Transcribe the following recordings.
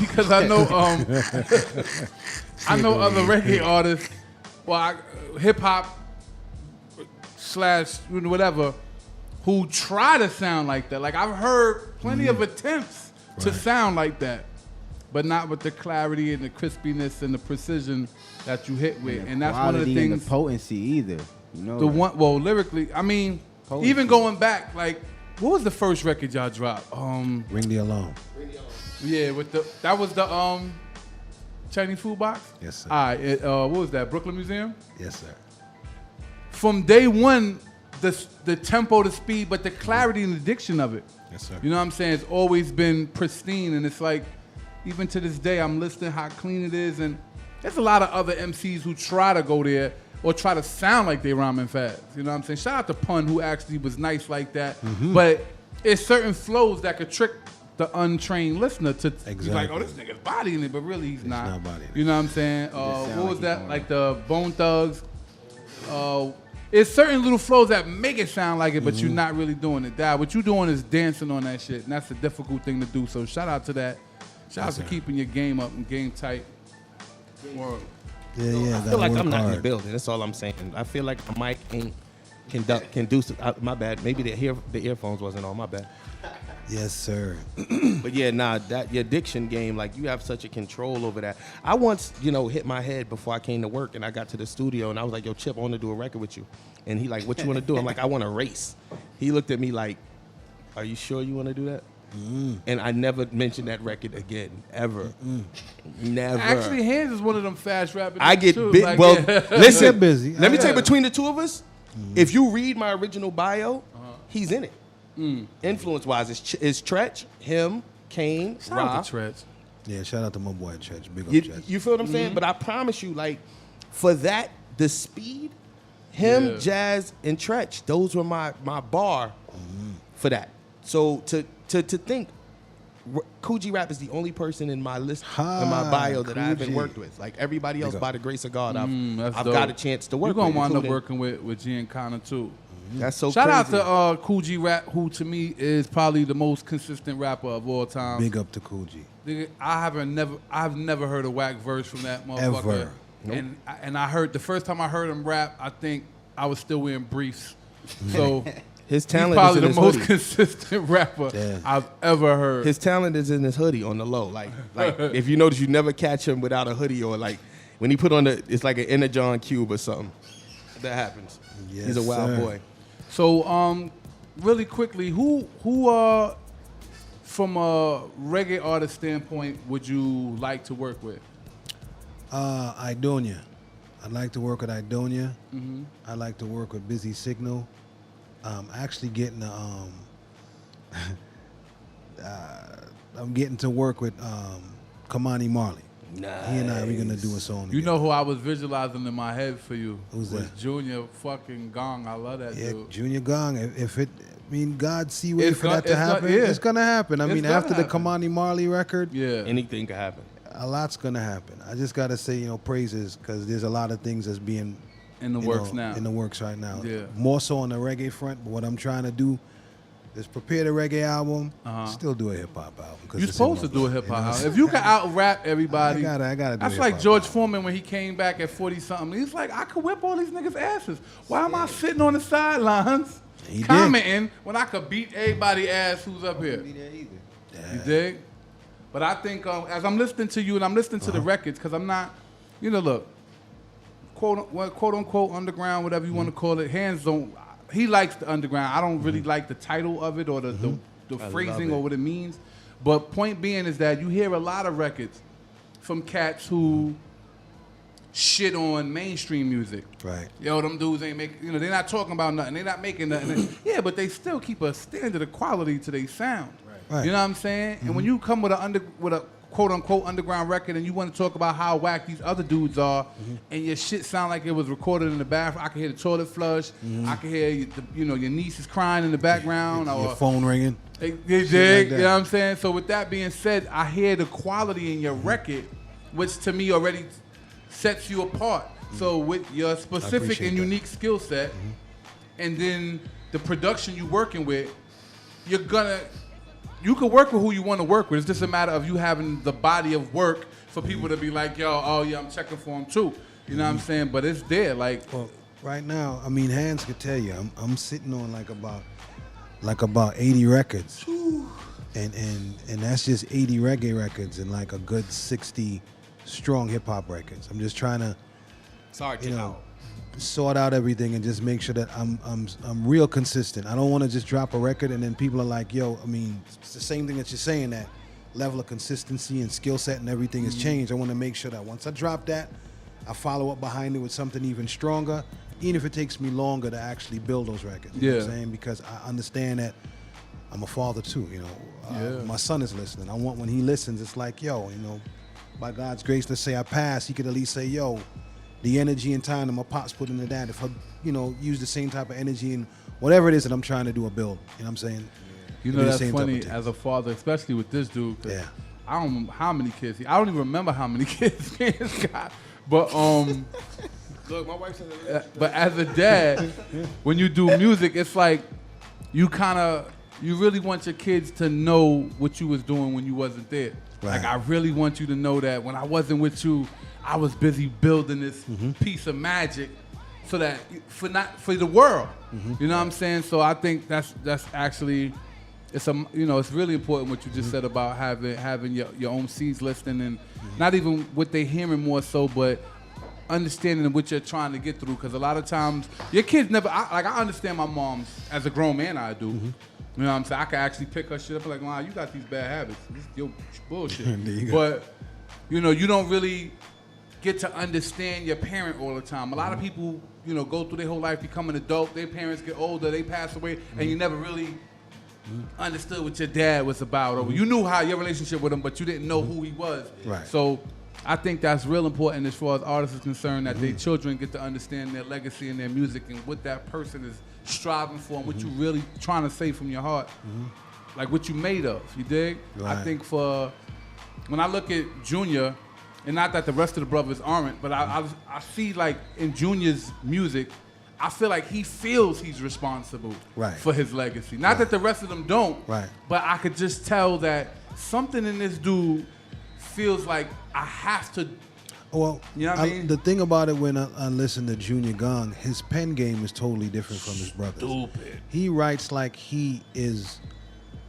because I know I know other reggae artists, hip hop / whatever, who try to sound like that. Like I've heard plenty of attempts to sound like that, but not with the clarity and the crispiness and the precision that you hit with. And that's one of the things. And the potency either. You know, lyrically, I mean, potency. Even going back, like, what was the first record y'all dropped? Ring the Alarm. Yeah, that was the Chinese food box? Yes, sir. All right, what was that, Brooklyn Museum? Yes, sir. From day one, the tempo, the speed, but the clarity and the diction of it. Yes, sir. You know what I'm saying? It's always been pristine, and it's like, even to this day, I'm listening how clean it is, and there's a lot of other MCs who try to go there or try to sound like they rhyming fast. You know what I'm saying? Shout out to Pun, who actually was nice like that. Mm-hmm. But it's certain flows that could trick the untrained listener to be like, oh, this nigga's bodying it, but really he's not bodying it. You know what I'm saying? What was that? Like the Bone Thugs. It's certain little flows that make it sound like it, but you're not really doing it. What you're doing is dancing on that shit, and that's a difficult thing to do. So shout out to that. Shout out to keeping your game up and game tight. Word. Yeah. I feel like I'm not in the building. That's all I'm saying. I feel like the mic can do. My bad. Maybe the earphones wasn't on. My bad. Yes, sir. But yeah, that your diction game, like you have such a control over that. I once, hit my head before I came to work, and I got to the studio, and I was like, "Yo, Chip, I want to do a record with you." And he like, "What you want to do?" I'm like, "I want to race." He looked at me like, "Are you sure you want to do that?" And I never mentioned that record again, ever. Never. Actually, Hands is one of them fast rappers. I get big. Like, well, listen, busy. Let me tell you, between the two of us, if you read my original bio, he's in it. Influence-wise, it's Tretch, him, Kane, shout Rob. out to Tretch. Yeah, shout out to my boy Tretch. Big up Tretch. You feel what I'm saying? But I promise you, like, for that, the speed, him, Jazz, and Tretch, those were my bar for that. So to think, Coogee Rap is the only person in my list, in my bio that I haven't worked with. Like everybody else, by the grace of God, I've got a chance to work with. You're going to wind up working with Giancana too. That's so Shout crazy. out to Coogee Rap, who to me is probably the most consistent rapper of all time. Big up to Coogee. I've never heard a whack verse from that motherfucker. Ever. Nope. And I heard the first time I heard him rap, I think I was still wearing briefs. So his talent he's probably is in the his most hoodie. consistent rapper I've ever heard. His talent is in his hoodie on the low. Like if you notice, you never catch him without a hoodie, or like when he put on it's like an Energon cube or something. That happens. Yes, he's a wild boy. So, really quickly, who from a reggae artist standpoint would you like to work with? Idonia. I'd like to work with Idonia. I'd like to work with Busy Signal. Actually getting I'm getting to work with Kamani Marley. Nice. He and we're gonna do a song together. You know who I was visualizing in my head for you? Who's was that? Junior fucking Gogh. I love that dude. Junior Gogh. God see way for that to happen. It's gonna happen. After the Kamani Marley record, anything could happen. A lot's gonna happen. I just gotta say, praises, because there's a lot of things that's being in the works now. In the works right now. Yeah. More so on the reggae front, but what I'm trying to do is prepare the reggae album, still do a hip hop album. You're supposed to do a hip hop album. If you can out rap everybody, I gotta do that's like George Foreman when he came back at 40 something. He's like, I could whip all these niggas' asses. Why am I sitting on the sidelines commenting when I could beat everybody's ass who's up here? You dig? But I think as I'm listening to you and I'm listening to the records, because I'm not, look, quote unquote underground, whatever you want to call it. Hands don't. He likes the underground. I don't really like the title of it or the phrasing or what it means. But point being is that you hear a lot of records from cats who shit on mainstream music. Right. Yo, them dudes ain't making, they're not talking about nothing. They're not making nothing. Yeah, but they still keep a standard of quality to their sound. Right. You know what I'm saying? And when you come with a quote unquote underground record and you want to talk about how whack these other dudes are, and your shit sound like it was recorded in the bathroom. I can hear the toilet flush. I can hear your niece is crying in the background, or your phone ringing. You dig? You know what I'm saying? So with that being said, I hear the quality in your record, which to me already sets you apart. So with your specific and unique skill set, and then the production you're working with, you're gonna you can work with who you want to work with. It's just a matter of you having the body of work for people to be like, yo, oh yeah, I'm checking for them too. You know what I'm saying? But it's there, like. Well, right now, I mean, Hans could tell you, I'm sitting on like about 80 records, and that's just 80 reggae records and like a good 60 strong hip hop records. I'm just trying to, sort out everything and just make sure that I'm real consistent. I don't want to just drop a record and then people are like, yo, I mean, it's the same thing that you're saying, that level of consistency and skill set and everything has changed. I want to make sure that once I drop that, I follow up behind it with something even stronger, even if it takes me longer to actually build those records. You know what I'm saying? Because I understand that I'm a father too, you know. My son is listening. I want when he listens, it's like, yo, you know, by God's grace, let's say I pass, he could at least say, yo, the energy and time that my pops put into that, if I, you know, use the same type of energy and whatever it is that I'm trying to do or build, you know what I'm saying? You know, that's funny as a father, especially with this dude. Yeah. I don't know how many kids I don't even remember how many kids Hans got. But Look, my wife said but as a dad, when you do music, it's like you really want your kids to know what you was doing when you wasn't there. Right. Like I really want you to know that when I wasn't with you, I was busy building this piece of magic so that for the world. You know what I'm saying? So I think that's actually it's really important what you just said about having your own seeds listening and not even what they hearing more so, but understanding what you're trying to get through. Because a lot of times your kids never. I understand my mom's as a grown man. I do. You know what I'm saying? I can actually pick her shit up and like, wow, you got these bad habits. This your bullshit. But you know, you don't really get to understand your parent all the time. A lot of people, you know, go through their whole life, become an adult. Their parents get older, they pass away, and you never really understood what your dad was about. Or you knew how your relationship with him, but you didn't know who he was. Right. So I think that's real important as far as artists is concerned, that their children get to understand their legacy and their music and what that person is striving for and what you really trying to say from your heart. Like what you made of, you dig? Right. I think when I look at Junior, and not that the rest of the brothers aren't, but I see like in Junior's music, I feel like he feels he's responsible for his legacy. Not that the rest of them don't, but I could just tell that something in this dude feels like I have to. Well, you know what I mean? The thing about it when I listen to Junior Gogh, his pen game is totally different from his brothers. Stupid. He writes like he is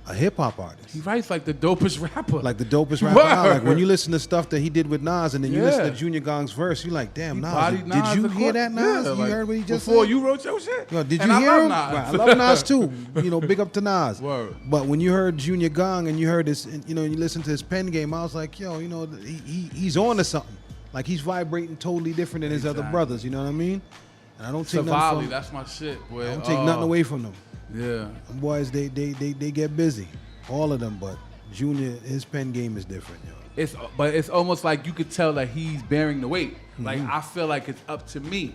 a hip hop artist. He writes like the dopest rapper. Like the dopest rapper out. Like when you listen to stuff that he did with Nas and then you listen to Junior Gogh's verse, you're like, damn, Nas. Did you hear that, Nas? Yeah, you heard what he just before said? you wrote your shit? Yo, did and you hear him? Nas. Right, I love Nas too. You know, big up to Nas. Word. But when you heard Junior Gogh and you heard this, you know, you listen to his pen game, I was like, yo, you know, he's on to something. Like he's vibrating totally different than his other brothers. You know what I mean? And I don't take nothing from. That's my shit, boy. I don't take nothing away from them. Yeah. Them boys, they get busy. All of them, but Junior, his pen game is different, yo. But it's almost like you could tell that he's bearing the weight. Like I feel like it's up to me.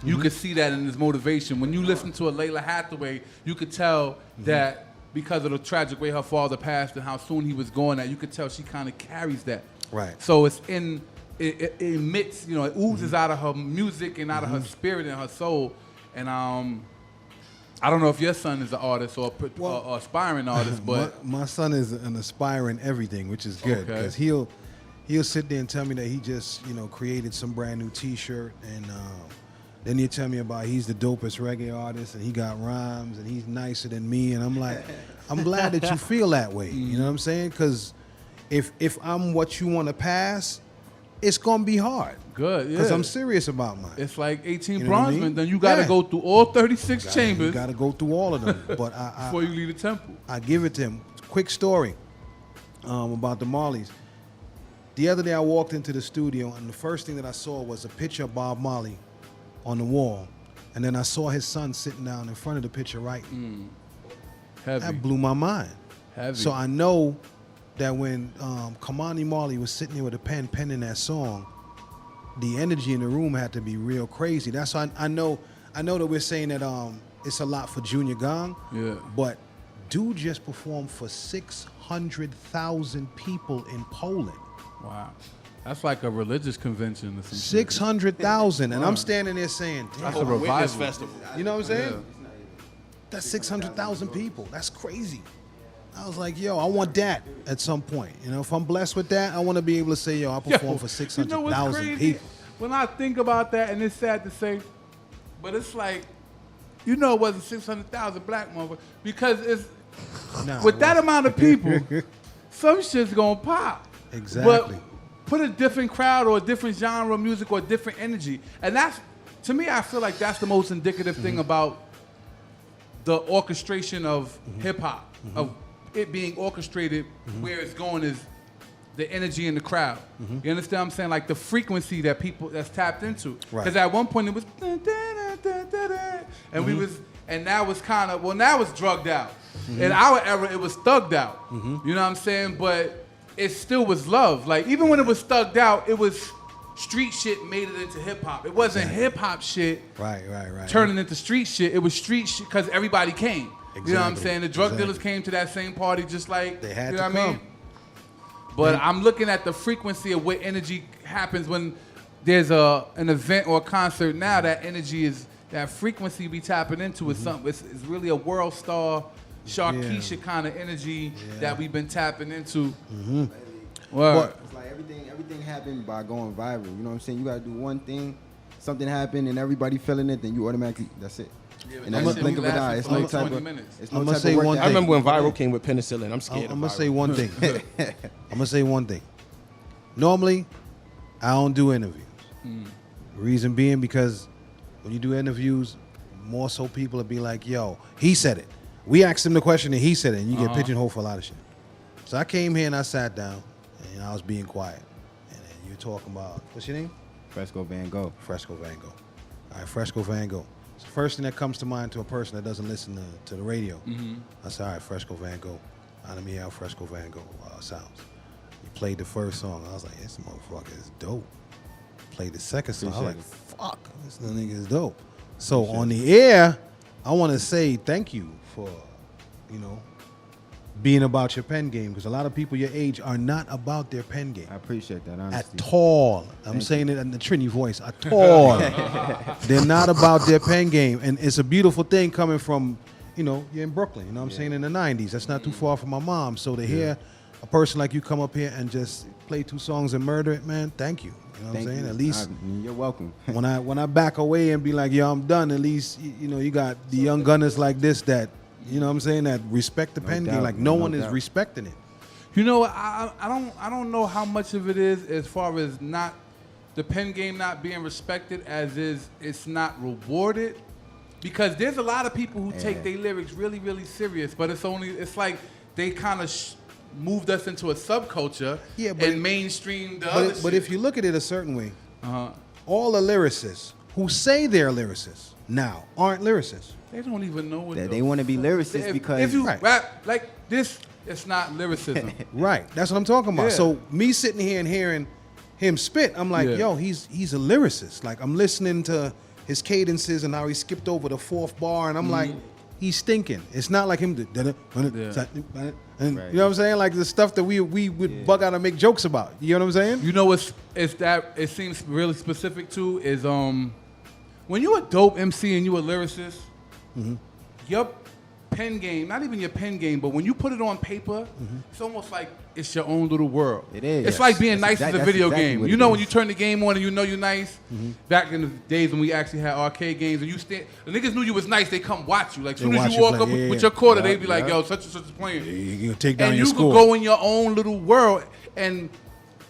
You could see that in his motivation. When you listen to a Layla Hathaway, you could tell that because of the tragic way her father passed and how soon he was going, that you could tell she kind of carries that. Right. So it's it emits, you know, it oozes out of her music and out of her spirit and her soul. And I don't know if your son is an artist or aspiring artist, but my son is an aspiring everything, which is good because he'll sit there and tell me that he just, you know, created some brand new T-shirt, and then he'll tell me about he's the dopest reggae artist and he got rhymes and he's nicer than me, and I'm like, I'm glad that you feel that way. You know what I'm saying? Because if I'm what you want to pass, it's gonna be hard. Good, yeah. Because I'm serious about mine. It's like 18 You know what I bronzemen. mean? Then you got to go through all 36 chambers. You got to go through all of them. But before you leave the temple. I give it to him. Quick story about the Marleys. The other day I walked into the studio and the first thing that I saw was a picture of Bob Marley on the wall. And then I saw his son sitting down in front of the picture writing. Heavy. That blew my mind. Heavy. So I know that when Kamani Marley was sitting there with a pen penning that song, the energy in the room had to be real crazy. That's why I know that we're saying that it's a lot for Junior Gogh. Yeah. But dude just performed for 600,000 people in Poland. Wow. That's like a religious convention or something. 600,000. And I'm standing there saying, damn. That's a revival. festival. You know what I'm saying? Yeah. That's 600,000 people. That's crazy. I was like, yo, I want that at some point. You know, if I'm blessed with that, I want to be able to say, yo, I performed for 600,000 people. When I think about that, and it's sad to say, but it's like, you know, it wasn't 600,000 black motherfuckers because it's with that amount of people, some shit's gonna pop. Exactly. But put a different crowd or a different genre of music or a different energy, and that's, to me, I feel like that's the most indicative thing about the orchestration of hip hop, of it being orchestrated. Where it's going is the energy in the crowd. You understand what I'm saying? Like the frequency that people that's tapped into. Because at one point it was and we was, and now it's kind of, well, now it's drugged out. In our era it was thugged out. You know what I'm saying? But it still was love. Like even when it was thugged out, it was street shit made it into hip hop. It wasn't hip hop shit turning into street shit. It was street shit because everybody came. You know what I'm saying? The drug dealers came to that same party just like, they had you know to what I come. mean? But I'm looking at the frequency of what energy happens when there's an event or a concert. Now that energy is, that frequency we tapping into is something. It's really a world star, Sharkeisha kind of energy that we've been tapping into. Word. It's like everything happened by going viral. You know what I'm saying? You gotta do one thing, something happened, and everybody feeling it, then you automatically, that's it. Yeah, And that's the blink of an eye. It's no type 20 of. minutes. It's no I'ma type say of work one that I remember when happens. viral came with penicillin. I'm scared. I'm gonna say one thing. I'm gonna say one thing. Normally, I don't do interviews. Reason being because when you do interviews, more so people will be like, "Yo, he said it." We asked him the question and he said it, and you get pigeonholed for a lot of shit. So I came here and I sat down and I was being quiet, and then you were talking about, what's your name? Fresco Van Gogh. Fresco Van Gogh. All right, Fresco Van Gogh. It's the first thing that comes to mind to a person that doesn't listen to the radio. I said, all right, Fresco Van Gogh. Let me hear how Fresco Van Gogh sounds. He played the first song. I was like, this motherfucker is dope. Played the second song. I was like, fuck, this nigga is dope. So on the air, I want to say thank you for, being about your pen game, because a lot of people your age are not about their pen game. I appreciate that, honestly. At all. I'm saying it in the Trini voice. At all. They're not about their pen game. And it's a beautiful thing coming from, you're in Brooklyn, you know what I'm saying, in the 90s. That's not too far from my mom. So to hear a person like you come up here and just play 2 songs and murder it, man, thank you. You know what I'm saying? At least you're welcome. when I back away and be like, yo, I'm done, at least, you got the young gunners like this that, you know what I'm saying, that respect the pen game. Like no one is respecting it. You know what? I don't know how much of it is as far as not the pen game not being respected as is it's not rewarded, because there's a lot of people who take their lyrics really, really serious, but it's like they kind of moved us into a subculture and mainstream the other shit. But if you look at it a certain way, all the lyricists who say they're lyricists now aren't lyricists. They don't even know what They want to be lyricists because if you rap like this, it's not lyricism. Right. That's what I'm talking about. Yeah. So me sitting here and hearing him spit, I'm like, yo, he's a lyricist. Like I'm listening to his cadences and how he skipped over the 4th bar, and I'm like, he's thinking. It's not like him. You know what I'm saying? Like the stuff that we would bug out and make jokes about. You know what I'm saying? You know what's that it seems really specific to is when you're a dope MC and you a lyricist, your pen game, not even your pen game, but when you put it on paper, it's almost like it's your own little world. It is. It's like being nice as a video exactly game. what You it know is. when you turn the game on and you know you're nice. Back in the days when we actually had arcade games, and the niggas knew you was nice, they come watch you. Like as soon as you walk up with your quarter, they be like, yo, such and such is playing. You take down And your you score. could go in your own little world. And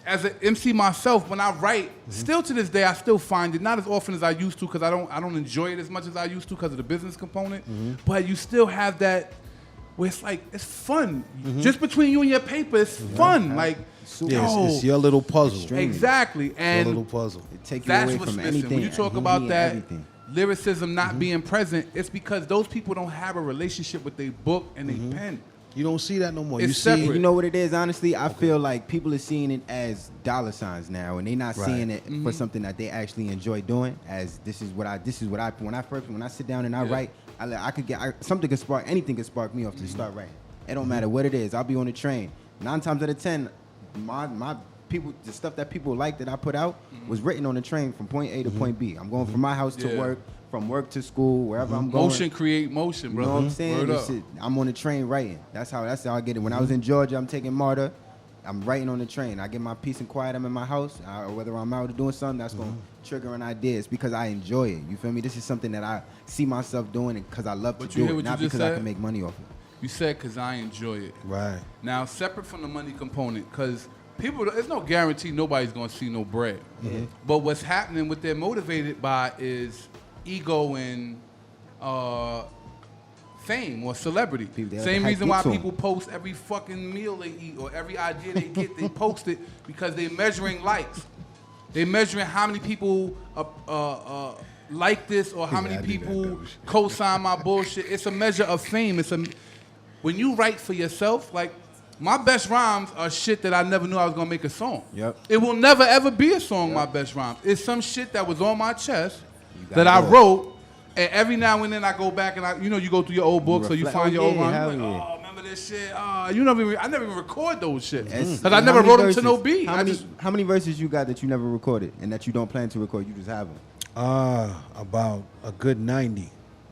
as an MC myself, when I write, still to this day, I still find it not as often as I used to, because I don't enjoy it as much as I used to because of the business component. But you still have that where it's like it's fun, just between you and your paper. It's fun, like it's your little puzzle. exactly. And Your little puzzle. It take you that's away what's from missing. anything. When you talk and about me that and everything. lyricism not being present, it's because those people don't have a relationship with their book and their pen. You don't see that no more. It's You separate. see, You know what it is, honestly? I feel like people are seeing it as dollar signs now, and they're not seeing it for something that they actually enjoy doing. As this is what I when I sit down and I write, I could get something could spark anything could spark me off to start writing. It don't matter what it is. I'll be on the train. 9 times out of 10, my the stuff that people like that I put out was written on the train from point A to point B. I'm going from my house to work, from work to school, wherever I'm going. Motion create motion, bro. You know what I'm saying? I'm on the train writing. That's how I get it. When I was in Georgia, I'm taking MARTA. I'm writing on the train. I get my peace and quiet. I'm in my house, or whether I'm out doing something, that's going to trigger an idea. It's because I enjoy it. You feel me? This is something that I see myself doing because I love to do it, not because I can make money off it. You said because I enjoy it. Right. Now, separate from the money component, because people, there's no guarantee nobody's going to see no bread. But what's happening, what they're motivated by is ego and fame or celebrity. Same reason why people post every fucking meal they eat or every idea they get, they post it because they're measuring likes. They're measuring how many people like this or how many people co-sign my bullshit. It's a measure of fame. When you write for yourself, like my best rhymes are shit that I never knew I was gonna make a song. It will never ever be a song, my best rhymes. It's some shit that was on my chest that I wrote, and every now and then I go back and you go through your old books or you find your old rhymes. Like, oh, remember this shit? I never even record those shit because I never wrote them to no beat. How many verses you got that you never recorded and that you don't plan to record? You just have them. About a good 90.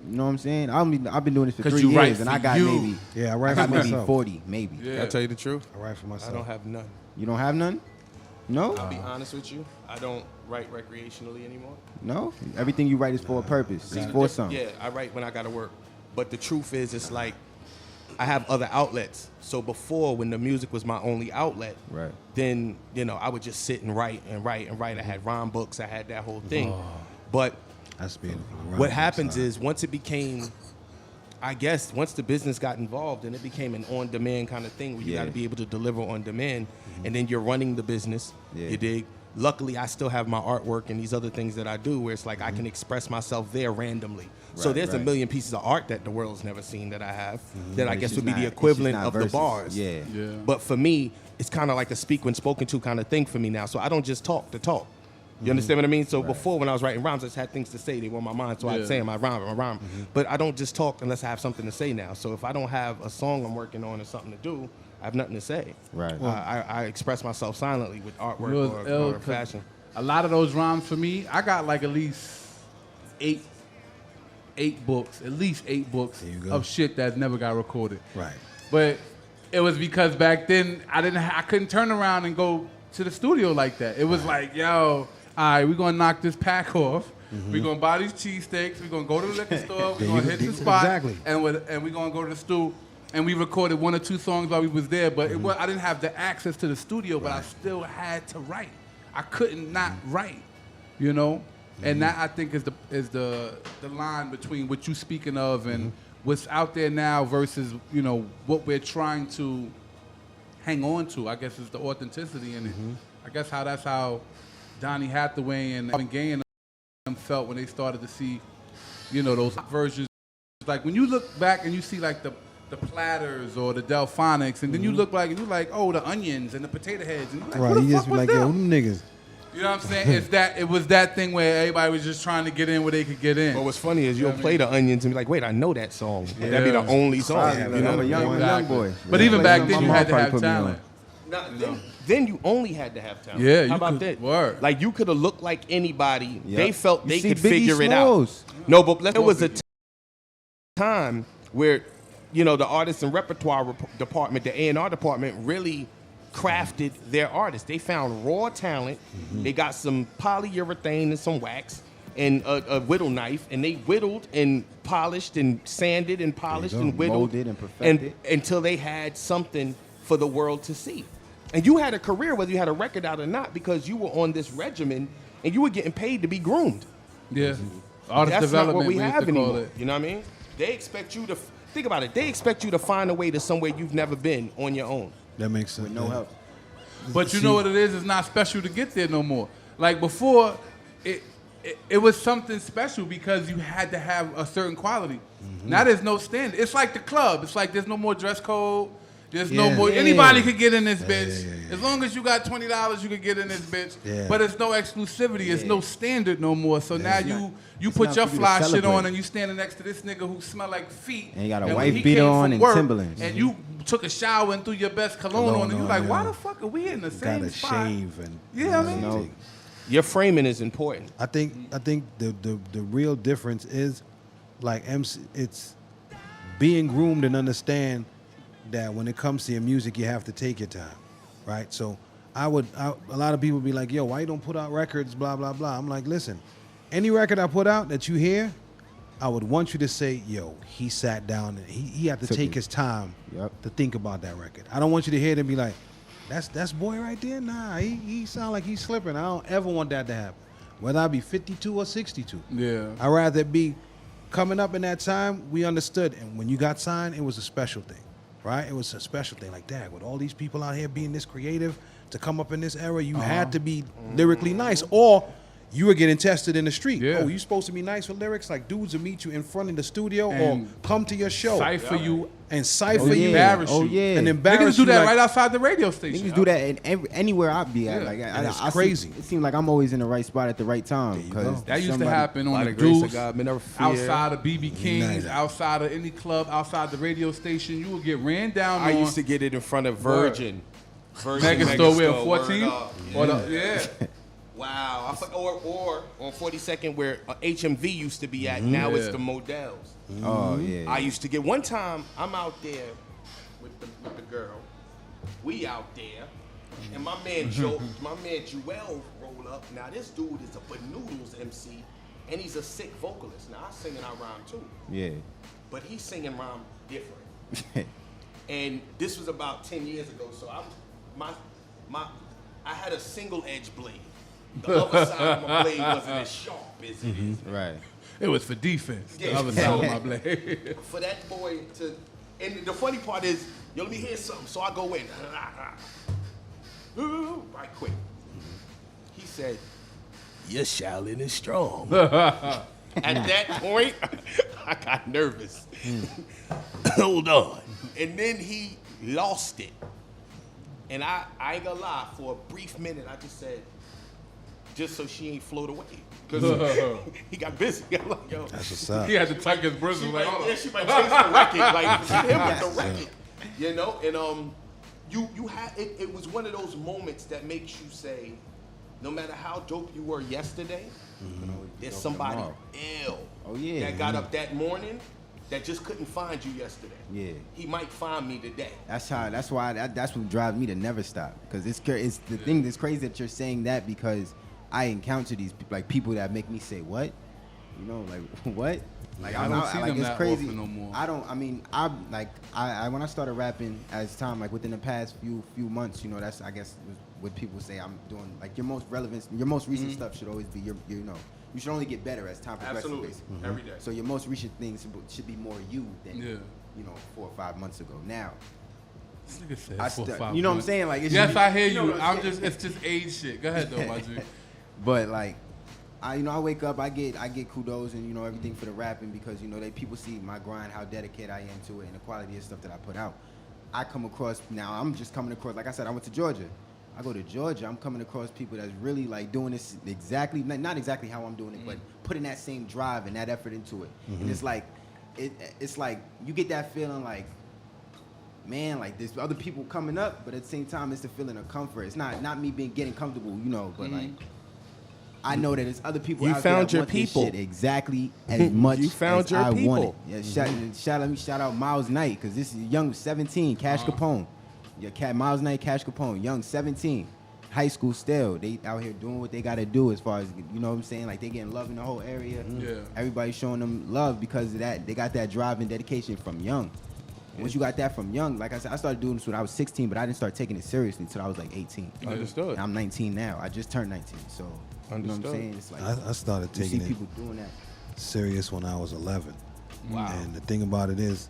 You know what I'm saying? I've been doing this for 3 years, and I got maybe. Yeah, I write for myself. Maybe 40, maybe. Yeah. Can I tell you the truth? I write for myself. I don't have none. You don't have none? No? I'll be honest with you. I don't write recreationally anymore. No? Everything you write is for a purpose. It's for something. Yeah, I write when I got to work. But the truth is, it's like I have other outlets. So before, when the music was my only outlet, then, I would just sit and write and write and write. I had rhyme books. I had that whole thing. But what happens is once it became, I guess, once the business got involved and it became an on-demand kind of thing where you got to be able to deliver on demand, and then you're running the business, you dig? Luckily, I still have my artwork and these other things that I do where it's like I can express myself there randomly. So there's a million pieces of art that the world's never seen that I have that I guess would be the equivalent of the bars. But for me, it's kind of like a speak when spoken to kind of thing for me now. So I don't just talk to talk. You understand what I mean? So before, when I was writing rhymes, I just had things to say. They were on my mind, so I'd say them. I rhyme. But I don't just talk unless I have something to say now. So if I don't have a song I'm working on or something to do, I have nothing to say. I express myself silently with artwork or fashion. A lot of those rhymes for me, I got like at least eight books of shit that never got recorded. But it was because back then I couldn't turn around and go to the studio like that. It was like, yo, all right, we're gonna knock this pack off. We're gonna buy these cheesesteaks. We're gonna go to the liquor store. We're gonna hit the spot, and we're gonna go to the studio. And we recorded 1 or 2 songs while we was there, but I didn't have the access to the studio, but I still had to write. I couldn't not write, And that I think is the line between what you speaking of and what's out there now versus what we're trying to hang on to. I guess is the authenticity in it. I guess that's how Donny Hathaway and Marvin Gaye and them felt when they started to see, those versions. Like when you look back and you see like the Platters or the Delphonics, and then you look like and you're like, oh, the Onions and the Potato Heads, and you're like, you just be like, yo, them niggas. You know what I'm saying? It was that thing where everybody was just trying to get in where they could get in. But what's funny is you'll play the Onions and be like, wait, I know that song. That'd be the only song. I'm a young boy. But even back then, you had to have talent. Then you only had to have talent. Yeah, how about that? Word. Like you could have looked like anybody. They felt they could figure it out. No, but there was a time where, the artists and repertoire department, the A&R department, really crafted their artists. They found raw talent. They got some polyurethane and some wax and a whittle knife, and they whittled and polished and sanded and polished and whittled molded and perfected until they had something for the world to see. And you had a career whether you had a record out or not because you were on this regimen and you were getting paid to be groomed. Yeah. Artist That's development, not what we have anymore. it. You know what I mean? They expect you to think about it. They expect you to find a way to somewhere you've never been on your own. That makes sense. With no help. But you know what it is? It's not special to get there no more. Like before, it was something special because you had to have a certain quality. Now there's no standard. It's like the club. It's like there's no more dress code. There's no more. Anybody could get in this bitch. yeah. As long as you got $20, you could get in this bitch. Yeah. But it's no exclusivity. It's no standard no more. So now you put not your for you to fly shit celebrate. on and you standing next to this nigga who smell like feet. And you got a when wife he beater came on from and work Timberlands. And you took a shower and threw your best cologne on, and you like, why the fuck are we in the same Gotta spot? shave and Yeah, I mean, No. Your framing is important. I think the real difference is like MC. It's being groomed and understand that when it comes to your music, you have to take your time, right? So a lot of people be like, yo, why you don't put out records, blah blah blah. I'm like, listen, any record I put out that you hear, I would want you to say, yo, he sat down and he had to take his time to think about that record. I don't want you to hear it and be like, that's boy right there. Nah, he sound like he's slipping. I don't ever want that to happen. Whether I be 52 or 62. Yeah. I'd rather be coming up in that time, we understood. And when you got signed, it was a special thing, right? It was a special thing. Like, dad, with all these people out here being this creative, to come up in this era, you had to be lyrically nice, or you were getting tested in the street. Yeah. Oh, you supposed to be nice with lyrics? Like, dudes will meet you in front of the studio And or come to your show. Cypher you. And cipher Oh, you. yeah. Embarrass Oh, you. yeah. And embarrass Niggas do you that like, right outside the radio station. Niggas do that in anywhere I be at. Yeah. Like, And it's I crazy. It seems like I'm always in the right spot at the right time. you 'cause go. That used to somebody- happen By on the the grace of Deuce, God, may never fear. outside of BB King's, Neither. outside of any club, outside the radio station. You would get ran down I on. used to get it in front of Virgin. Megastore where Megastore, 14? word up. Or the- yeah. Wow. Or on 42nd where HMV used to be at. Now it's Yeah. the Models. Oh, yeah. I used to get one time. I'm out there with the girl. We out there, and my man Joel roll up. Now this dude is a Banoodles MC, and he's a sick vocalist. Now I sing and I rhyme too, Yeah. but he's singing rhyme different. And this was about 10 years ago. So I had a single edge blade. The other side of my blade wasn't as sharp as it is. Right. It was for defense. The Yeah. other side of my blade. For that boy to, and the funny part is, yo, let me hear something. So I go in, right quick. He said, "Your Shaolin is strong." At that point, I got nervous. Hold on. And then he lost it. And I ain't gonna lie, for a brief minute, I just said, just so she ain't float away. Because he got busy. I'm like, yo. That's what's up. He had to tuck his bristle She like, might, hold yeah, on. she might chase the record. Like, hit him with the record. You know? And you had it was one of those moments that makes you say, no matter how dope you were yesterday, there's somebody tomorrow. ill Oh, yeah. that got up that morning that just couldn't find you yesterday. Yeah. He might find me today. That's what drives me to never stop. Because it's the thing that's crazy that you're saying that, because I encounter these people that make me say, what? You know, like, what? Like, I don't see them it's that crazy. often no more. I when I started rapping as time, like within the past few months, you know, that's, I guess, what people say I'm doing. Like, your most recent stuff should always be you know, you should only get better as time progresses, Absolutely. basically. Every day. So your most recent things should be more you than, Yeah. you know, 4 or 5 months ago. Now, This nigga said I 4 or stu- 5 you know what I'm months. saying? Like, it's Yes, just- I hear you know you. what I'm It's just age shit. Go ahead though, my G. But like, I wake up, I get kudos and, you know, everything for the rapping, because, you know, people see my grind, how dedicated I am to it, and the quality of stuff that I put out. I'm just coming across, like I said, I went to Georgia. I go to Georgia, I'm coming across people that's really like doing this exactly, not exactly how I'm doing it, but putting that same drive and that effort into it. And it's like, it's like you get that feeling like, man, like there's other people coming up, but at the same time, it's the feeling of comfort. It's not me getting comfortable, you know, but like, I know that there's other people You out there found that your want this people. shit exactly as much You found as your I want people. it. Yeah, let me shout out Miles Knight, because this is young 17, Cash Capone. Yeah, Miles Knight, Cash Capone, young 17, high school still. They out here doing what they got to do as far as, you know what I'm saying? Like, they getting love in the whole area. Yeah. Everybody showing them love because of that. They got that drive and dedication from young. Once you got that from young, like I said, I started doing this when I was 16, but I didn't start taking it seriously until I was like 18. Understood. And I'm 19 now. I just turned 19, so you know what I'm Understood. saying? It's like, I started you see taking it people doing that. serious when I was 11. Wow. And the thing about it is,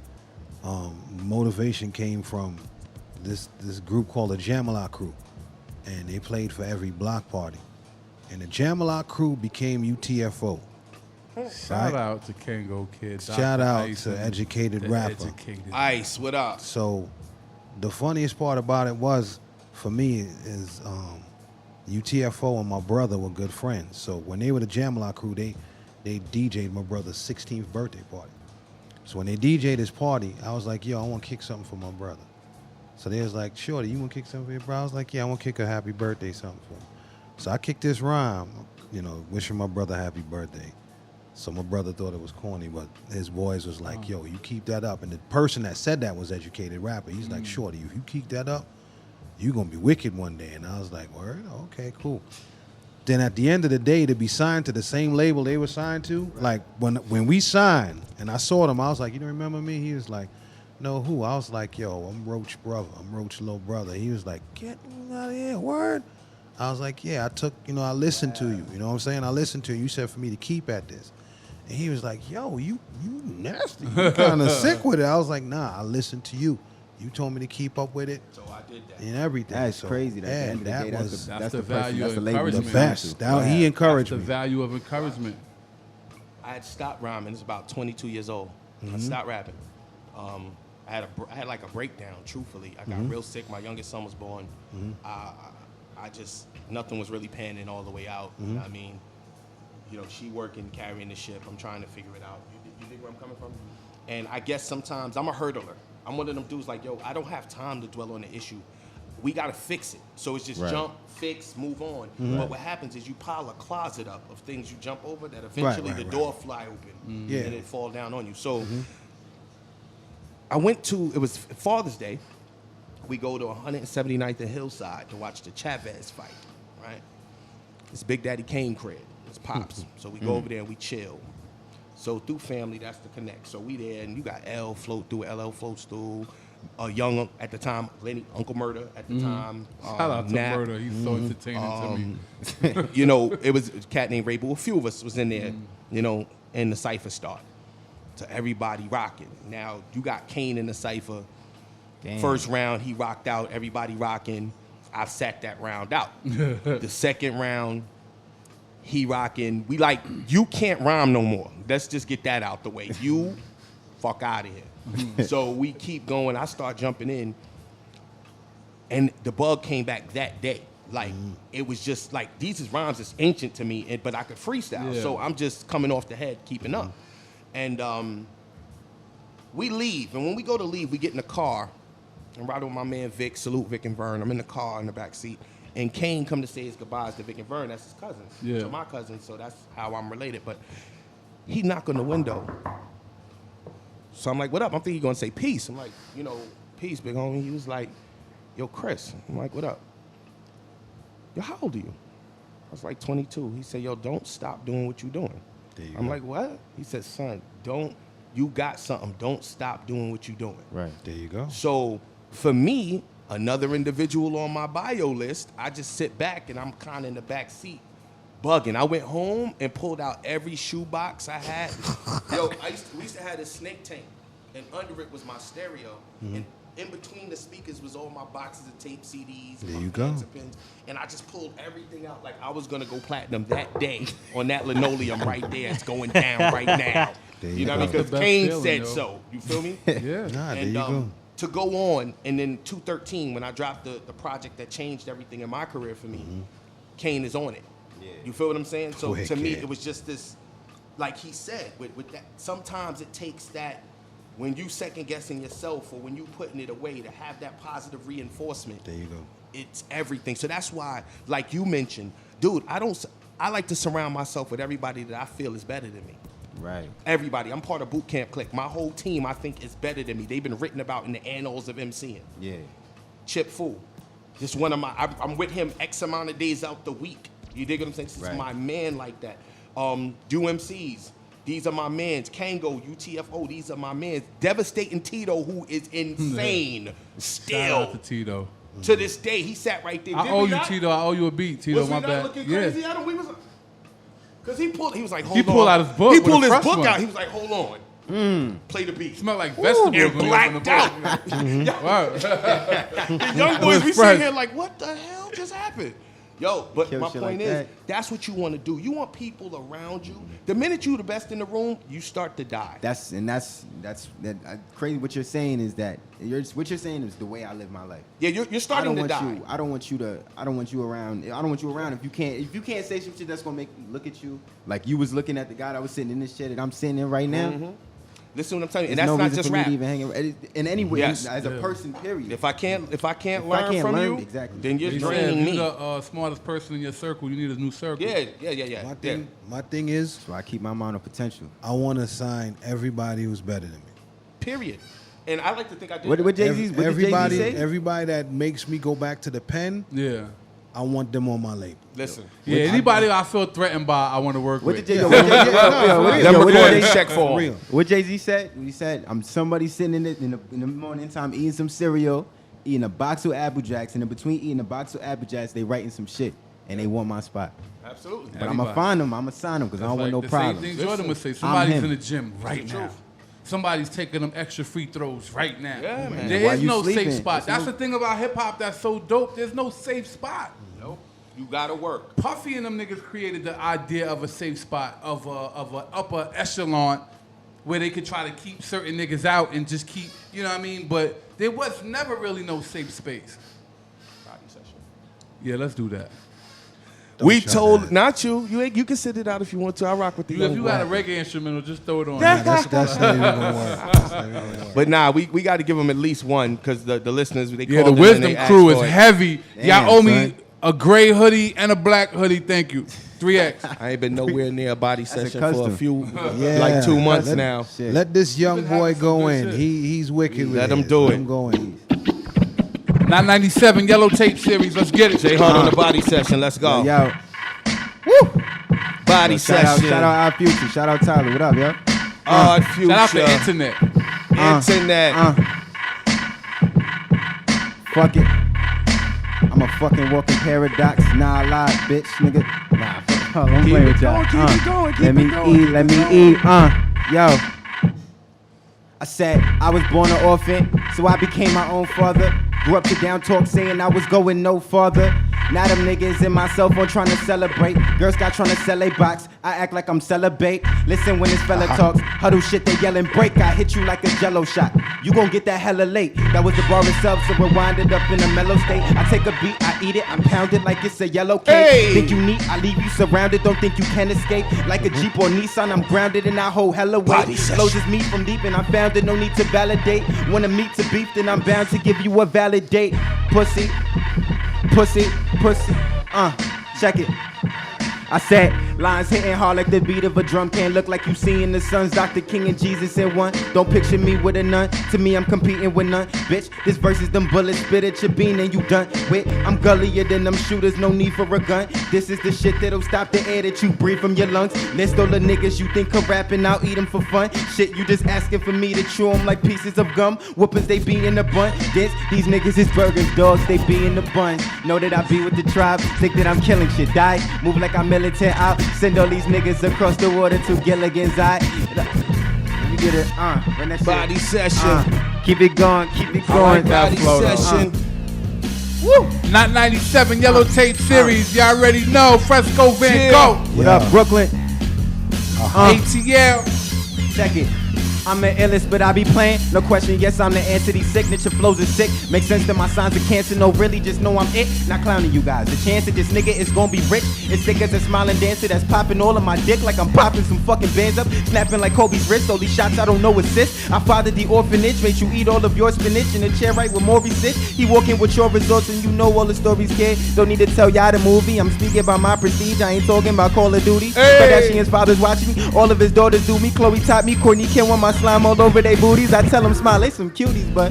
motivation came from this group called the Jamalot Crew, and they played for every block party. And the Jamalot Crew became UTFO. Shout out to Kango Kid. Shout Dr. out Ice to and Educated the Rapper. Educated. Ice, what up? So the funniest part about it was, for me, is UTFO and my brother were good friends. So when they were the Jamala crew, they DJ'd my brother's 16th birthday party. So when they DJ'd his party, I was like, yo, I want to kick something for my brother. So they was like, Shorty, you want to kick something for your brother? I was like, yeah, I want to kick a happy birthday something for him. So I kicked this rhyme, wishing my brother happy birthday. So my brother thought it was corny, but his boys was like, yo, you keep that up. And the person that said that was educated rapper. He's like, Shorty, if you keep that up, you going to be wicked one day. And I was like, word? Okay, cool. Then at the end of the day, to be signed to the same label they were signed to, like when we signed and I saw them, I was like, you don't remember me? He was like, no, who? I was like, yo, I'm Roach brother. I'm Roach little brother. He was like, get out of here, word? I was like, yeah, I listened to you. You know what I'm saying? I listened to you. You said for me to keep at this. And he was like, yo, you nasty. You kind of sick with it. I was like, nah, I listened to you. You told me to keep up with it. So I did that. And everything. That's crazy. That's the value of encouragement. The best. He encouraged me. me. The value of encouragement. I had stopped rhyming. It's about 22 years old. I stopped rapping. I had like a breakdown, truthfully. I got real sick. My youngest son was born. I just, nothing was really panning all the way out. You know what I mean? She working, carrying the ship. I'm trying to figure it out. You think where I'm coming from? And I guess sometimes I'm a hurdler. I'm one of them dudes like, yo, I don't have time to dwell on the issue. We got to fix it. So it's just jump, fix, move on. But what happens is you pile a closet up of things you jump over that eventually the door fly open and it fall down on you. So I went to, it was Father's Day. We go to 179th and Hillside to watch the Chavez fight, right? It's Big Daddy Kane crib. It's Pops. So we go over there and we chill. So through family, that's the connect. So we there, and you got L float through, LL floats through, young at the time, Lenny, Uncle Murder at the time. Shout out to Murder. He's so entertaining to me. It was a cat named Ray, but a few of us was in there, and the cypher started. So everybody rocking. Now, you got Kane in the cypher. Damn. First round, he rocked out. Everybody rocking. I sat that round out. The second round, he rocking. We like, you can't rhyme no more. Let's just get that out the way. You fuck out of here. So we keep going. I start jumping in. And the bug came back that day. Like, it was just like, these is rhymes that's ancient to me, but I could freestyle. Yeah. So I'm just coming off the head, keeping up. And we leave. And when we go to leave, we get in the car. I'm riding with my man Vic. Salute Vic and Vern. I'm in the car in the back seat. And Kane come to say his goodbyes to Vic and Vern. That's his cousins. Yeah. So my cousins, so that's how I'm related. But he knocked on the window. So I'm like, what up? I'm thinking he's going to say peace. I'm like, peace, big homie. He was like, yo, Chris. I'm like, what up? Yo, how old are you? I was like 22. He said, yo, don't stop doing what you're doing. I'm like, what? He said, son, you got something. Don't stop doing what you're doing. Right. There you go. So for me, another individual on my bio list, I just sit back and I'm kind of in the back seat bugging. I went home and pulled out every shoebox I had. Yo, we used to have this snake tank, and under it was my stereo. And in between the speakers was all my boxes of tape CDs. There you go. Pins, and I just pulled everything out like I was going to go platinum that day on that linoleum right there. It's going down right now. You know what I mean? Because Kane said so. You feel me? Yeah. Nah, there you go. To go on, and then 213, when I dropped the project that changed everything in my career for me, Kane is on it. Yeah. You feel what I'm saying? So to me, it was just this, like he said, with that, sometimes it takes that, when you second guessing yourself or when you putting it away, to have that positive reinforcement. There you go. It's everything. So that's why, like you mentioned, dude, I like to surround myself with everybody that I feel is better than me. Right. Everybody. I'm part of Boot Camp Clique. My whole team, I think, is better than me. They've been written about in the annals of MCing. Yeah. Chip Fu. Just one of I'm with him X amount of days out the week. You dig what I'm saying? This is my man like that. Do MCs. These are my mans. Kango, UTFO, these are my mans. Devastating Tito, who is insane still. Shout out to Tito. To this day, he sat right there. I owe you, Tito. I owe you a beat, Tito. Was my we not bad. Looking crazy at him? We was, because he was like, hold on. He pulled out his book. He pulled his book out. He was like, hold on. Play the beat. Smelled like vegetables. And blacked out. The young boys, we sitting here like, what the hell just happened? Yo, but Kill my shit point like is, that. that's what you want to do. You want people around you. The minute you the best in the room, you start to die. That's crazy. What you're saying is that what you're saying is the way I live my life. Yeah, you're starting to die. I don't want you around. I don't want you around if you can't say some shit that's gonna make me look at you like you was looking at the guy that was sitting in this shit that I'm sitting in right now. Mm-hmm. Listen to what I'm telling you, and There's that's no not reason just for me rap. to even hang around. In any way, Yes. as a person, period. If I can't learn from you, exactly. then you're They said draining if me. you're the smartest person in your circle, you need a new circle. Yeah. My thing is, So I keep my mind on potential. I want to sign everybody who's better than me. Period. And I like to think I did. What that. Jay-Z's? What did Everybody, Jay-Z say? everybody that makes me go back to the pen, Yeah. I want them on my label. Listen. Yeah, anybody I feel threatened by, I want to work What with. did Jay-Z? What recording Jay-Z- check for real. What Jay-Z said? He said, "I'm somebody sitting in the morning time eating some cereal, eating a box of Apple Jacks, and in between eating a box of Apple Jacks, they writing some shit, and they want my spot. Absolutely. But I'm gonna find them. I'm gonna sign them because I don't want no the problems. Same thing Jordan would say. I'm Somebody's him. in the gym right the now. truth. Somebody's taking them extra free throws right now. Yeah, man. There While is you no sleeping, safe spot. there's That's no- the thing about hip hop that's so dope. There's no safe spot. Nope. You gotta work. Puffy and them niggas created the idea of a safe spot, of a upper echelon where they could try to keep certain niggas out and just keep, you know what I mean? But there was never really no safe space. Body session. Yeah, let's do that. We shout told that. not you. You can sit it out if you want to. I rock with the If young you boy. got a reggae instrumental, just throw it on. Nah, that's not even gonna work. That's not even gonna work. But nah, we got to give them at least one because the listeners they Yeah, called the in and Wisdom they asked crew is for it. heavy. Damn, Y'all owe me son. a gray hoodie and a black hoodie. Thank you. 3X. I ain't been nowhere near a body a session for a custom. few, Yeah. like 2 months Let- now. Shit. Let this young been having boy some go good in. shit. He's wicked with Let it. him do Let it. him go in. 997 Yellow Tape Series. Let's get it. Jay Hart on the body session. Let's go. Yo, Body shout out, session. shout out our future. Shout out Tyler. What up, yo? Odd future. Shout out the internet. Internet. Fuck it. I'm a fucking walking paradox. Nah, I lied, bitch, nigga. Nah, fuck. I'm playing with y'all. Keep it going. Let me eat. Let me eat. Yo. I said I was born an orphan, so I became my own father. Grew up to down talk saying I was going no farther. Now them niggas in my cell phone trying to celebrate. Girls got trying to sell a box. I act like I'm celebrate. Listen when this fella talks. Huddle shit, they yelling break. I hit you like a jello shot. You gon' get that hella late. That was the bar itself, so rewind it up in a mellow state. I take a beat, I eat it, I pound it like it's a yellow cake. Hey! Think you neat, I leave you surrounded. Don't think you can escape. Like a Jeep or Nissan, I'm grounded and I hold hella weight. Body session. Closes me from deep and I found it, no need to validate. Wanna meet to beef, then I'm bound to give you a valid date. Pussy, pussy, pussy, check it. I said, lines hitting hard like the beat of a drum. Can't look like you seeing the sons, Dr. King and Jesus in one. Don't picture me with a nun. To me, I'm competing with none. Bitch, this verse is them bullets spit at your bean and you done with. I'm gullier than them shooters, no need for a gun. This is the shit that'll stop the air that you breathe from your lungs. List all the niggas you think can rap and I'll eat them for fun. Shit, you just asking for me to chew them like pieces of gum. Whoopins, they be in the bun. These niggas is burgers, dogs, they be in the buns. Know that I be with the tribe, think that I'm killing shit. Die, move like I'm militant out. Send all these niggas across the water to Gilligan's Eye. You get it, run that shit. Body session. Keep it going, keep it I going. like body session. Woo! Not 97 Yellow Tape Series. Y'all already know. Fresco Van Yeah. Gogh. What up, Brooklyn? ATL. Check it. I'm the illest, but I be playing. No question, yes, I'm the answer. These signature flows is sick. Makes sense that my signs are cancer. No, really, just know I'm it. Not clowning you guys. The chance that this nigga is gonna be rich is thick as a smiling dancer that's popping all of my dick like I'm popping some fucking bands up. Snapping like Kobe's wrist. All these shots I don't know assist. I fathered the orphanage, made you eat all of your spinach in a chair right where Maury sits. He walking with your results and you know all the stories, kid. Don't need to tell y'all the movie. I'm speaking about my prestige. I ain't talking about Call of Duty. Kardashian's father's watching me. All of his daughters do me. Chloe taught me. Courtney Kim want my slime all over they booties. I tell them smile, they some cuties, but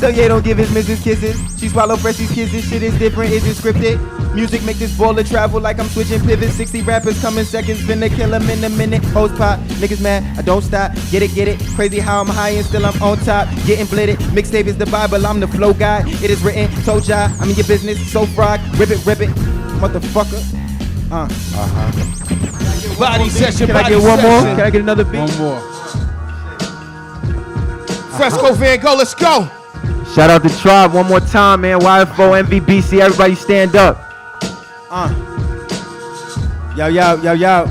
so yeah, don't give his missus kisses. She swallow Freshy's kisses. Shit is different, is it scripted? Music make this baller travel like I'm switching pivots. 60 rappers coming seconds, finna kill 'em in a minute. Post pop, niggas mad, I don't stop. Get it. Crazy how I'm high and still I'm on top. Getting blitted. Mixtape is the Bible, I'm the flow guy. It is written, told ya, I'm in your business, so frog. Rip it, motherfucker. Body session. Can I Body get one more? session. Can I get another beat? One more. Fresco Van Gogh. Let's go. Shout out to Tribe one more time, man. YFO, MVBC, everybody stand up. Yo.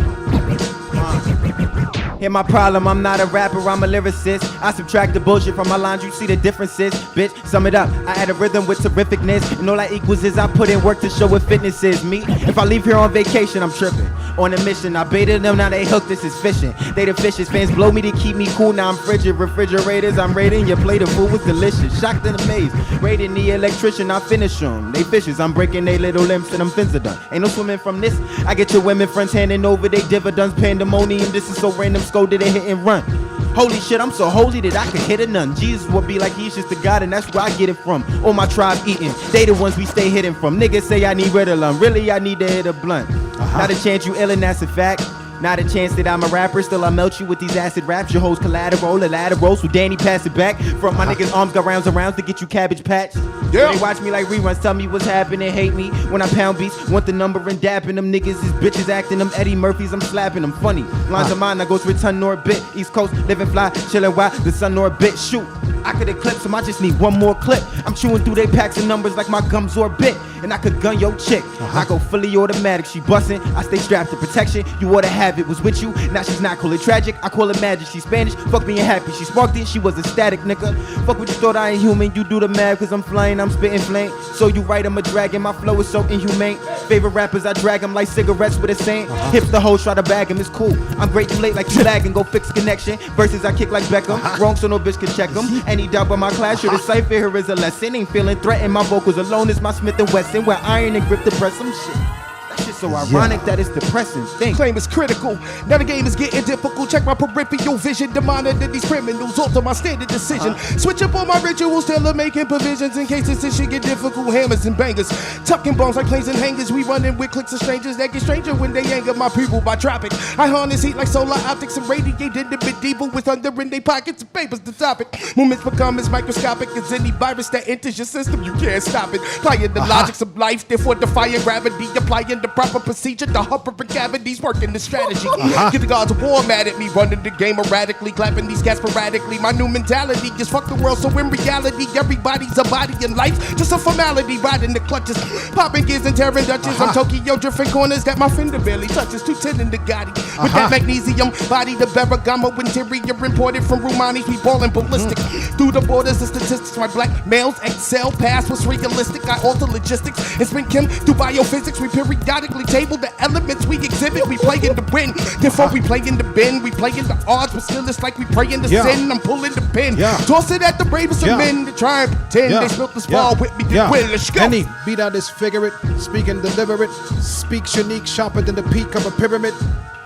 Hear my problem, I'm not a rapper, I'm a lyricist. I subtract the bullshit from my lines, you see the differences. Bitch, sum it up, I add a rhythm with terrificness. And all that equals is I put in work to show what fitness is. Me, if I leave here on vacation, I'm tripping. On a mission, I baited them, now they hooked, this is fishing. They the fishes, fans blow me to keep me cool, now I'm frigid. Refrigerators, I'm raiding, your plate of food was delicious. Shocked and amazed, raiding the electrician, I finish them. They fishes, I'm breaking they little limbs to them fins are done. Ain't no swimming from this, I get your women friends handing over they dividends. Pandemonium, this is so random, scolded and hit and run. Holy shit, I'm so holy that I could hit a nun. Jesus would be like he's just a god and that's where I get it from. All my tribe eating, they the ones we stay hidden from. Niggas say I need Ritalin, really I need to hit a blunt. Not a chance you ill and that's a fact. Not a chance that I'm a rapper, still I melt you with these acid raps. Your hoes collateral, the lateral, so Danny pass it back. From my niggas' arms got rounds and rounds to get you cabbage patch. Yeah. They watch me like reruns, tell me what's happening, hate me. When I pound beats, want the number and dapping them niggas. Is bitches acting them Eddie Murphys, I'm slapping them funny. Lines of mine, I goes return nor a bit. East Coast, living fly, chilling while the sun nor a bit. Shoot, I could eclipse them, I just need one more clip. I'm chewing through they packs of numbers like my gums or a bit. And I could gun your chick. I go fully automatic, she bustin', I stay strapped to protection. You oughta have it, was with you, now she's not, call it tragic. I call it magic, she's Spanish, fuck being happy. She sparked it, she was a static nigga. Fuck what you thought, I ain't human, you do the math. Cause I'm flying, I'm spitting flame. So you right, I'm a dragon, my flow is so inhumane. Favorite rappers, I drag them like cigarettes with a saint. Hips the hoes try to bag them, it's cool. I'm great too late like you lagging, go fix connection. Verses I kick like Beckham, wrong so no bitch can check them. Any doubt by my class, sure the cipher here is a lesson. Ain't feeling threatened, my vocals alone is my Smith & Wesson. Where iron and grip to press some shit. That shit's so ironic that it's depressing. Think. Claim is critical. Now the game is getting difficult. Check my peripheral vision to monitor these criminals. Alter my standard decision. Switch up all my rituals, tailor making provisions in case this shit get difficult. Hammers and bangers, tucking bombs like planes and hangers. We running with clicks of strangers that get stranger when they anger my people by traffic. I harness heat like solar optics and radiated the medieval with thunder in their pockets and papers. The topic movements become as microscopic as any virus that enters your system. You can't stop it. Applying the logics of life, therefore defying gravity. Applying the proper procedure, the upper cavities working the strategy. Give the gods a war mad at me, running the game erratically, clapping these cats sporadically. My new mentality is fuck the world, so in reality, everybody's a body in life, just a formality, riding the clutches, popping gears and tearing Dutches. I'm Tokyo drifting corners that my fender barely touches. 210 in the Gogh with that magnesium body, the Bergamo interior imported from Romani. We ballin' ballistic through the borders of statistics. My black males excel past what's realistic. I alter logistics and spin chem through biophysics. We periodically table the elements we exhibit. We play in the win, therefore we play in the bin. We play in the odds, but still it's like we pray in the sin. I'm pulling the pin, toss it at the bravest of men to try and pretend they spilt this ball with me. Win, let's go. Any beat out this figure it, speak and deliver it. Speak unique, sharper than the peak of a pyramid.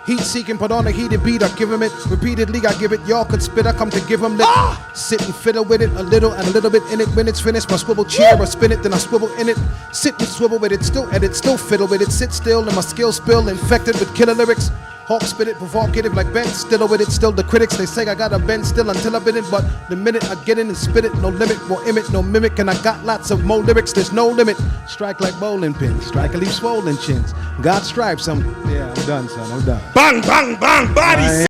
Heat seeking, put on a heated beat, I give him it. Repeatedly, I give it. Y'all could spit, I come to give him lip. Sit and fiddle with it, a little and a little bit in it. When it's finished, my swivel chair, I spin it, then I swivel in it. Sit and swivel with it, still edit, still fiddle with it. Sit still, and my skills spill, infected with killer lyrics. Hawk spit it, provocative like Ben, still with it, still the critics, they say I gotta bend still until I bend it, but the minute I get in and spit it, no limit, more image, no mimic, and I got lots of more lyrics, there's no limit. Strike like bowling pins, strike and leave swollen chins. God stripes, I'm done, son, I'm done. Bang, bang, bang, bodies.